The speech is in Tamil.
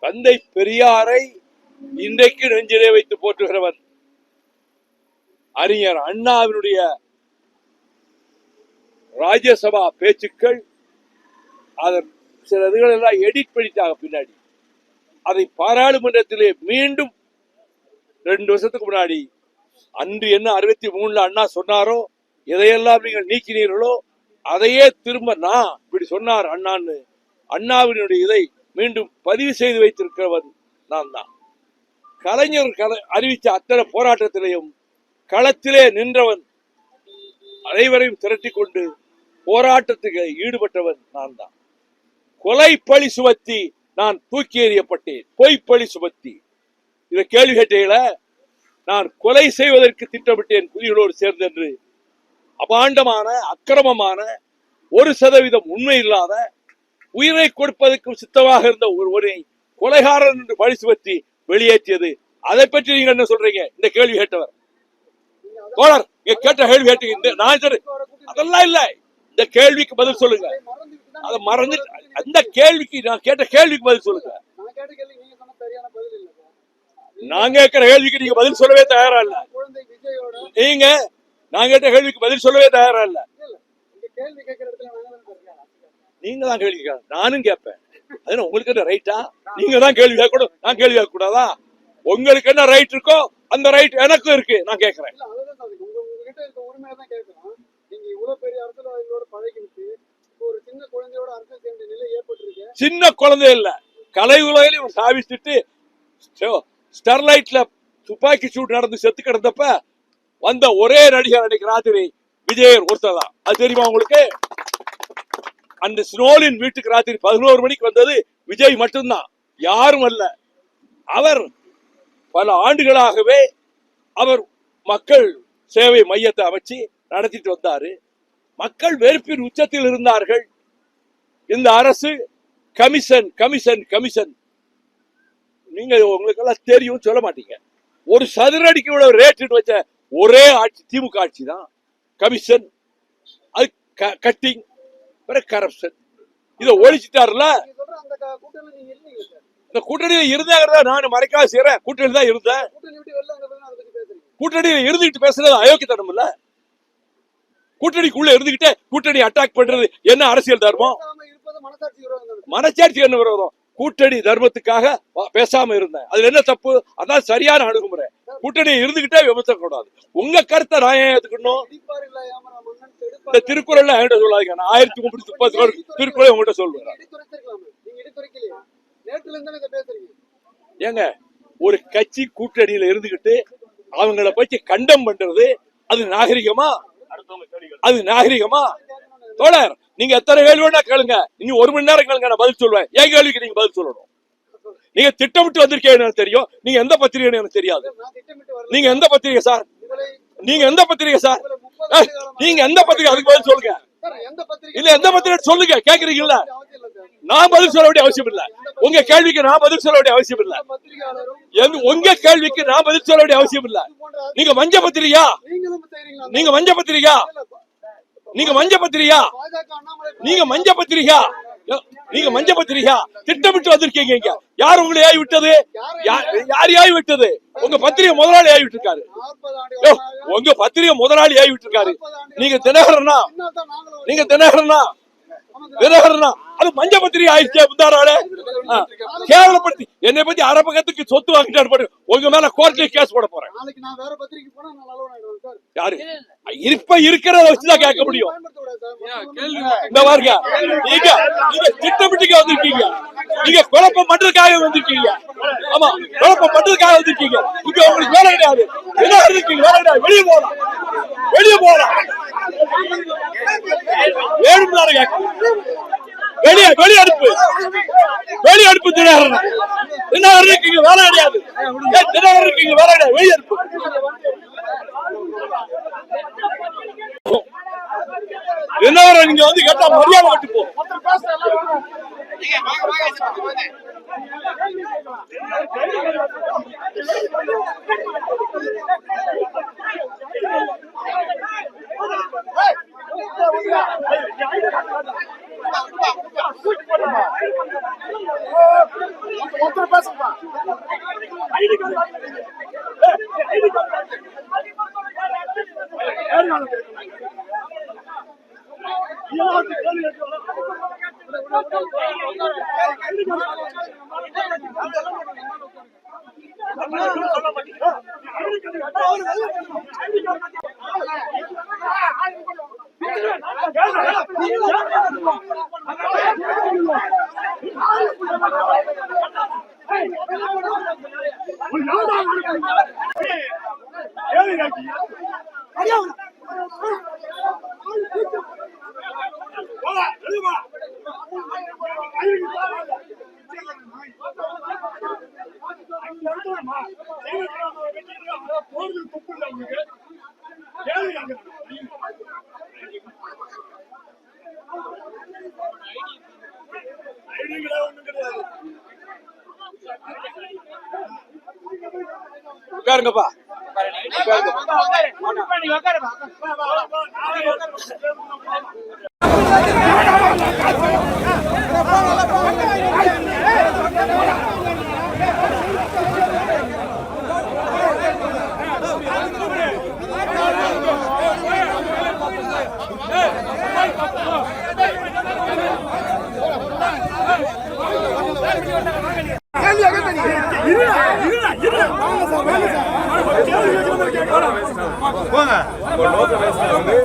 தந்தை பெரியாரை இன்றைக்கு நெஞ்சிலே வைத்து போற்றுகிறவன். அறிஞர் அண்ணாவினுடைய ராஜ்யசபா பேச்சுக்கள் அதன் சில இதுகள் எல்லாம் எடிட் பண்ணிட்டாங்க பின்னாடி. அதை பாராளுமன்றத்திலே மீண்டும் 2 வருஷத்துக்கு முன்னாடி அன்று என்ன 63 அண்ணா சொன்னாரோ, எதையெல்லாம் நீங்கள் நீக்கினீர்களோ அதையே திரும்ப நான் இப்படி சொன்னார் அண்ணான்னு அண்ணாவினுடைய இதை மீண்டும் பதிவு செய்து வைத்திருக்கிறவன் நான் தான். கலைஞர் அறிவித்த அத்தனை போராட்டத்திலையும் களத்திலே நின்றவன், அனைவரையும் திரட்டி கொண்டு போராட்டத்துக்கு ஈடுபட்டவன் நான் தான். கொலை பழி சுமத்தி நான் தூக்கி எறியப்பட்டேன். பொய்ப்பழி சுமத்தி இதை கேள்வி கேட்டீங்கள. நான் கொலை செய்வதற்கு திட்டமிட்டேன் புலிகளோடு சேர்ந்தென்று. அபாண்டமான அக்கிரமமான 1% உண்மை இல்லாத உயிரை கொடுப்பதற்கும் சித்தமாக இருந்த ஒருவரை கொலைகாரன் என்று பழி சுமத்தி வெளியேற்றியது. அதை பற்றி நீங்க என்ன சொல்றீங்க? இந்த கேள்வி கேட்டவர் தோழர் கேட்ட கேள்வி கேட்டீங்க. நான் அதெல்லாம் இல்ல, இந்த கேள்விக்கு பதில் சொல்லுங்க. அதை மறந்து அந்த கேள்விக்கு நான் கேட்ட கேள்விக்கு பதில் சொல்லுங்க. நான் கேட்கிற கேள்விக்கு நீங்க பதில் சொல்லவே தயாரா இல்ல. நீங்க நான் கேட்ட கேள்விக்கு பதில் சொல்லவே தயாரா இல்ல. நீங்க தான் கேள்வி கேட்க, நானும் கேட்பேன். அது உங்களுக்கு என்ன ரைட்டா? நீங்க தான் கேள்வி கேட்கணும், நான் கேள்வி கேட்க கூடாதா? உங்களுக்கு என்ன ரைட் இருக்கோ அந்த ரைட் எனக்கும் இருக்கு. நான் கேட்கிறேன். சின்ன குழந்தை இல்ல, கலை உலகிலும் சாவிச்சுட்டு ஸ்டெர்லைட்ல துப்பாக்கி சூடு நடந்து செத்து கிடந்தப்ப வந்த ஒரே நடிகர் அன்னைக்கு ராத்திரி விஜயர் ஒருத்தர் தான். அது தெரியுமா உங்களுக்கு? அந்த ஸ்னோலின் வீட்டுக்கு ராத்திரி 11 மணிக்கு வந்தது விஜய் மட்டும்தான், யாரும் அல்ல. அவர் பல ஆண்டுகளாகவே அவர் மக்கள் சேவை மையத்தை அமைச்சு நடத்திட்டு வந்தாரு. மக்கள் வெறுப்பின் உச்சத்தில் இருந்தார்கள். இந்த அரசு கமிஷன் கமிஷன் கமிஷன், நீங்க உங்களுக்கு எல்லாம் தெரியும், சொல்ல மாட்டீங்க. ஒரு சதுரடிக்கு இவ்வளவு ரேட் வச்ச ஒரே ஆட்சி திமுக ஆட்சி தான். கமிஷன், அது கட்டிங், கரப்ஷன், இதை ஒழிச்சிட்டாருல. இந்த கூட்டணியில இருந்தாங்க, நான் மறைக்காத செய்யறேன். கூட்டணி தான் இருந்தேன். கூட்டணியில இருந்துகிட்டு பேசுறது அயோக்கியத்தனம் இல்ல. கூட்டணிக்குள்ள இருந்துகிட்டே கூட்டணி அட்டாக் பண்றது என்ன அரசியல் தர்மம்? மனசாட்சி என்ன விரோதம்? கூட்டணி தர்மத்துக்காக பேசாம இருந்தேன், அதுல என்ன தப்பு? அதான் சரியான அணுகுமுறை. கூட்டணி இருந்துகிட்டே விமர்சனம் கூடாது. உங்க கருத்தை நான் ஏன் ஏத்துக்கணும்? இந்த திருக்குறள் என்கிட்ட சொல்லாதீங்க. நான் 1330 திருக்குறளை உங்ககிட்ட சொல்லுவேன். ஏங்க, ஒரு கட்சி கூட்டணியில இருந்துகிட்டு அவங்கள பத்தி கண்டம் பண்றது அது நாகரிகமா? அது நாகரிகமா? தோழர், நீங்க எத்தனை கேள்வி வேணா கேளுங்க, இன்னும் 1 மணி நேரம் கேளுங்க, நான் பதில் சொல்லுவேன். என் கேள்விக்கு நீங்க பதில் சொல்லணும். நீங்க திட்டமிட்டு வந்திருக்கீங்க தெரியும். நீங்க எந்த பத்திரிகை எனக்கு தெரியாது. நீங்க எந்த பத்திரிகை சார்? நீங்க எந்த பத்திரிகை சார்? நீங்க எந்த பத்திரிகை? அதுக்கு பதில் சொல்லுங்க. இல்ல எந்த பத்திரிகை சொல்லுங்க. கேக்குறீங்கல்ல, நான் பதில் சொல்ல வேண்டிய அவசியம் இல்ல. உங்க கேள்விக்கு நான் பதில் சொல்ல வேண்டிய அவசியம் இல்ல. உங்க கேள்விக்கு நான் பதில் சொல்ல வேண்டிய அவசியம் இல்ல. நீங்க மஞ்ச பத்திரிகா? நீங்க மஞ்ச பத்திரிகா? நீங்க மஞ்ச பத்திரிகா? நீங்க மஞ்ச பத்திரிகா? நீங்க மஞ்ச பத்திரிகா திட்டமிட்டு வந்திருக்கீங்க. யார் உங்களை ஆகி விட்டது? யார் ஆகி விட்டது? உங்க பத்திரிகை முதலாளி ஆகி விட்டு இருக்காரு. உங்க பத்திரிகை முதலாளி ஆகி விட்டு இருக்காரு. நீங்க தினகரனா? நீங்க தினகரனா? தினகரனா? அது மஞ்ச பத்திரிகை ஆயிடுச்சு. முந்தாராளே கேவலப்படுத்தி என்னை பத்தி அரபகத்துக்கு சொத்து வாங்கிட்டாரு. உங்க மேல கோர்ட்ல கேஸ் போட போறேன். யாரு இப்ப இருக்கிறத வச்சுதான் கேட்க முடியும். இந்த பாருங்க, நீங்க திட்டமிட்டு வந்திருக்கீங்க. நீங்க குழப்பம் பண்றதுக்காக வந்திருக்கீங்க. ஆமா, குழப்பம் பண்றதுக்காக வந்திருக்கீங்க. இங்க உங்களுக்கு வேலை கிடையாது. என்ன இருக்கீங்க? வேலை கிடையாது. வெளியே போகலாம், வெளியே போகலாம். வேணும்னாரு வெளியே வெளியே அனுப்பு, வெளியே அனுப்பு. தினகரன் என்ன இருக்கீங்க? வேலை கிடையாது. தினகரன் இருக்கீங்க, வேலை கிடையாது. வெளியே அனுப்பு. என்ன நீங்க வந்து கேட்டா மரியாதை விட்டு போ. ஒருத்தர் பேசுப்பா. உட்காருங்கப்பா. உட்காருங்க.